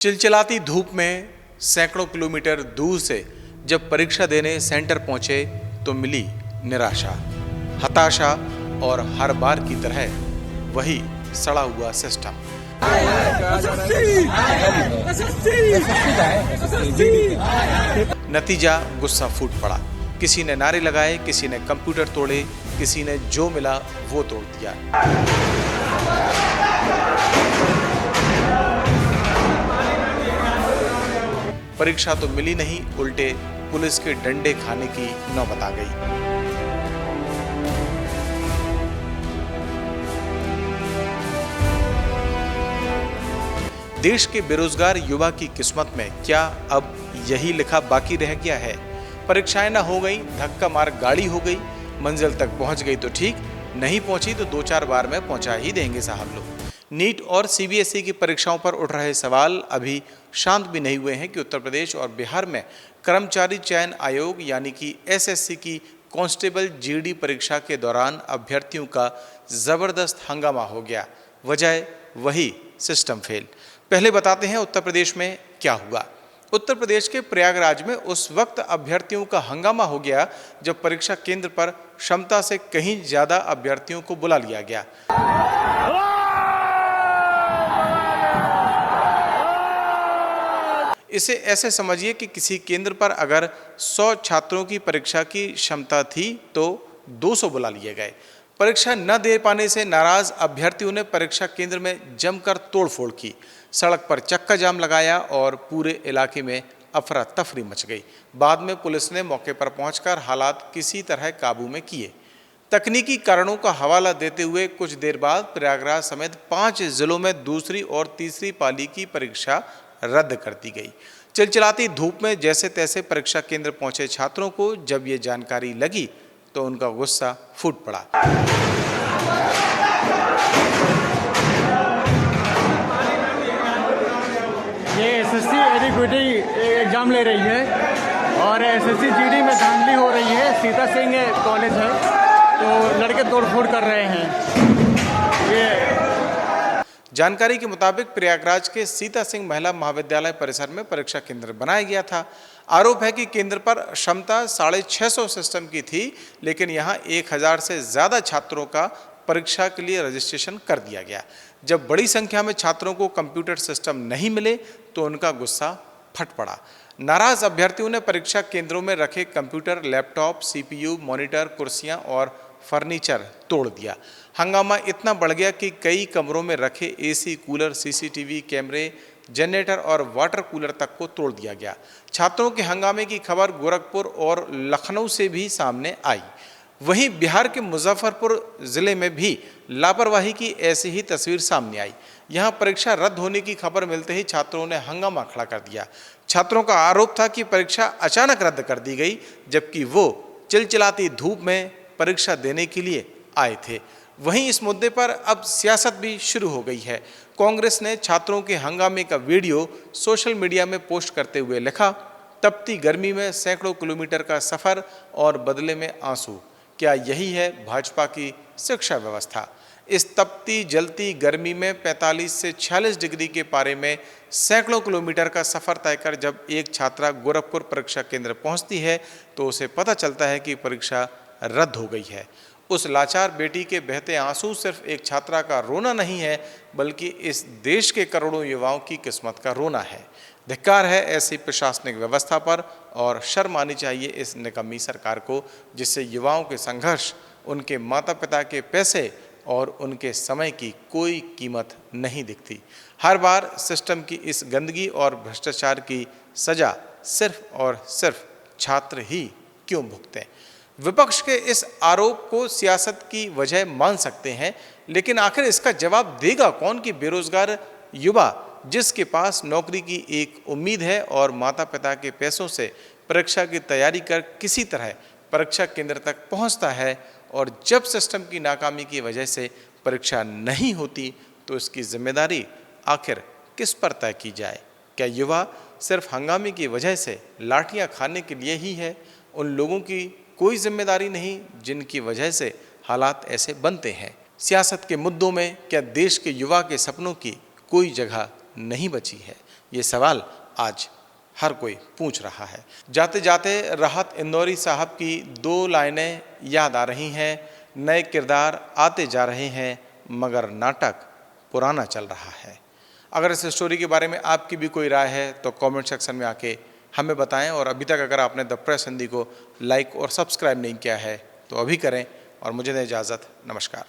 चिलचिलाती धूप में सैकड़ों किलोमीटर दूर से जब परीक्षा देने सेंटर पहुंचे तो मिली निराशा, हताशा और हर बार की तरह वही सड़ा हुआ सिस्टम। नतीजा गुस्सा फूट पड़ा। किसी ने नारे लगाए, किसी ने कंप्यूटर तोड़े, किसी ने जो मिला वो तोड़ दिया। परीक्षा तो मिली नहीं, उल्टे पुलिस के डंडे खाने की नौबत आ गई। देश के बेरोजगार युवा की किस्मत में क्या अब यही लिखा बाकी रह गया है? परीक्षाएं ना हो गई, धक्का मार गाड़ी हो गई, मंजिल तक पहुंच गई तो ठीक, नहीं पहुंची तो 2-4 बार में पहुंचा ही देंगे साहब लोग। नीट और सीबीएसई की परीक्षाओं पर उठ रहे सवाल अभी शांत भी नहीं हुए हैं कि उत्तर प्रदेश और बिहार में कर्मचारी चयन आयोग यानी कि एसएससी की कांस्टेबल जीडी परीक्षा के दौरान अभ्यर्थियों का जबरदस्त हंगामा हो गया। वजह वही सिस्टम फेल। पहले बताते हैं उत्तर प्रदेश में क्या हुआ। उत्तर प्रदेश के प्रयागराज में उस वक्त अभ्यर्थियों का हंगामा हो गया जब परीक्षा केंद्र पर क्षमता से कहीं ज्यादा अभ्यर्थियों को बुला लिया गया। इसे ऐसे समझिए कि किसी केंद्र पर अगर 100 छात्रों की परीक्षा की क्षमता थी तो 200 बुला लिए गए। परीक्षा न दे पाने से नाराज अभ्यर्थियों ने परीक्षा केंद्र में जमकर तोड़फोड़ की, सड़क पर चक्का जाम लगाया और पूरे इलाके में अफरा तफरी मच गई। बाद में पुलिस ने मौके पर पहुंचकर हालात किसी तरह काबू में किए। तकनीकी कारणों का हवाला देते हुए कुछ देर बाद प्रयागराज समेत 5 जिलों में दूसरी और तीसरी पाली की परीक्षा रद्द कर दी गई। चिलचिलाती धूप में जैसे तैसे परीक्षा केंद्र पहुंचे छात्रों को जब ये जानकारी लगी तो उनका गुस्सा फूट पड़ा। ये एसएससी एडिक्विटी एग्जाम ले रही है और एसएससी जीडी में धांधली हो रही है। सीता सिंह कॉलेज है तो लड़के तोड़फोड़ कर रहे हैं। ये जानकारी के मुताबिक प्रयागराज के सीता सिंह महिला महाविद्यालय परिसर में परीक्षा केंद्र बनाया गया था। आरोप है कि केंद्र पर क्षमता 650 सिस्टम की थी, लेकिन यहां 1000 से ज्यादा छात्रों का परीक्षा के लिए रजिस्ट्रेशन कर दिया गया। जब बड़ी संख्या में छात्रों को कंप्यूटर सिस्टम नहीं मिले तो उनका गुस्सा फट पड़ा। नाराज अभ्यर्थियों ने परीक्षा केंद्रों में रखे कंप्यूटर, लैपटॉप, सीपीयू, मॉनिटर, कुर्सियां और फर्नीचर तोड़ दिया। हंगामा इतना बढ़ गया कि कई कमरों में रखे एसी, कूलर, सीसीटीवी कैमरे, जनरेटर और वाटर कूलर तक को तोड़ दिया गया। छात्रों के हंगामे की खबर गोरखपुर और लखनऊ से भी सामने आई। वहीं बिहार के मुजफ्फरपुर जिले में भी लापरवाही की ऐसी ही तस्वीर सामने आई। यहां परीक्षा रद्द होने की खबर मिलते ही छात्रों ने हंगामा खड़ा कर दिया। छात्रों का आरोप था कि परीक्षा अचानक रद्द कर दी गई, जबकि वो चिलचिलाती धूप में परीक्षा देने के लिए आए थे। वहीं इस मुद्दे पर अब सियासत भी शुरू हो गई है। कांग्रेस ने छात्रों के हंगामे का वीडियो सोशल मीडिया में पोस्ट करते हुए लिखा, तपती गर्मी में सैकड़ों किलोमीटर का सफर और बदले में आंसू। क्या यही है भाजपा की शिक्षा व्यवस्था? इस तपती जलती गर्मी में 45 से 46 डिग्री के पारे में सैकड़ों किलोमीटर का सफर तय कर जब एक छात्रा गोरखपुर परीक्षा केंद्र पहुंचती है तो उसे पता चलता है कि परीक्षा रद्द हो गई है। उस लाचार बेटी के बहते आंसू सिर्फ एक छात्रा का रोना नहीं है, बल्कि इस देश के करोड़ों युवाओं की किस्मत का रोना है। धिक्कार है ऐसी प्रशासनिक व्यवस्था पर और शर्म आनी चाहिए इस निकम्मी सरकार को, जिससे युवाओं के संघर्ष, उनके माता पिता के पैसे और उनके समय की कोई कीमत नहीं दिखती। हर बार सिस्टम की इस गंदगी और भ्रष्टाचार की सजा सिर्फ और सिर्फ छात्र ही क्यों भुगतें? विपक्ष के इस आरोप को सियासत की वजह मान सकते हैं, लेकिन आखिर इसका जवाब देगा कौन कि बेरोजगार युवा जिसके पास नौकरी की एक उम्मीद है और माता पिता के पैसों से परीक्षा की तैयारी कर किसी तरह परीक्षा केंद्र तक पहुंचता है, और जब सिस्टम की नाकामी की वजह से परीक्षा नहीं होती तो इसकी जिम्मेदारी आखिर किस पर तय की जाए? क्या युवा सिर्फ हंगामे की वजह से लाठियां खाने के लिए ही है? उन लोगों की कोई जिम्मेदारी नहीं जिनकी वजह से हालात ऐसे बनते हैं। सियासत के मुद्दों में क्या देश के युवा के सपनों की कोई जगह नहीं बची है? ये सवाल आज हर कोई पूछ रहा है। जाते जाते राहत इंदौरी साहब की 2 लाइनें याद आ रही हैं, नए किरदार आते जा रहे हैं मगर नाटक पुराना चल रहा है। अगर इस स्टोरी के बारे में आपकी भी कोई राय है तो कमेंट सेक्शन में आके हमें बताएं, और अभी तक अगर आपने द प्रेस हिंदी को लाइक और सब्सक्राइब नहीं किया है तो अभी करें, और मुझे दें इजाज़त। नमस्कार।